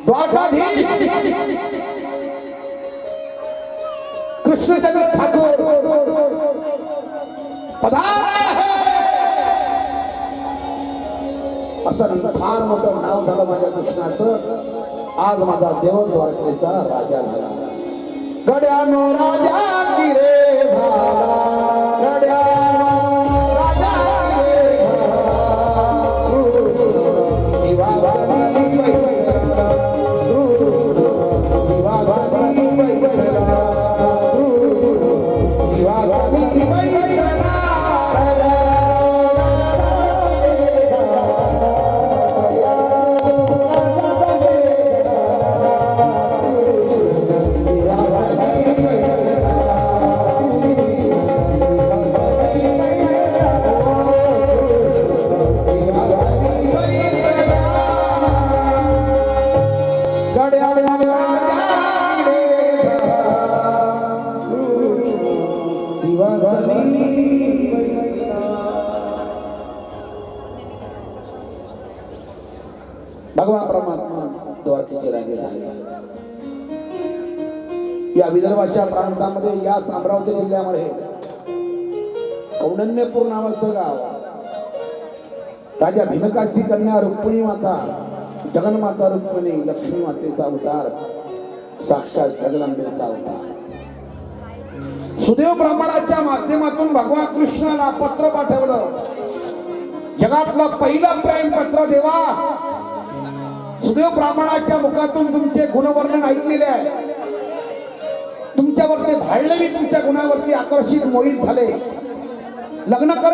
द्वारकाधीश कृष्णचंद्र ठाकूर असं फार मोठं नाव झालं माझ्या कृष्णाचं. आज माझा देवद्वारकेचा राजा झाला. गड्यानो राजा की रे झाला, गड्यानो राजा की रे भगवान परमात्मा द्वारकेचे राजे झाले. या विदर्भाच्या प्रांतामध्ये या अमरावती जिल्ह्यामध्ये कौंडण्यपूर नावाचं गाव, राजा भीमकाची कन्या रुक्मिणी माता, जगन्माता रुक्मिणी लक्ष्मी मातेचा अवतार, साक्षात जगदंबेचा अवतार. सुदेव ब्राह्मणाच्या माध्यमातून भगवान कृष्णाला पत्र पाठवलं. जगातलं पहिलं प्रेम पत्र देवा. सुदेव ब्राह्मणाच्या मुखातून तुमचे गुणवर्णन ऐकलेले आहे. तुमच्यावरती धाडले, मी तुमच्या गुणावरती आकर्षित मोहित झाले. लग्न कर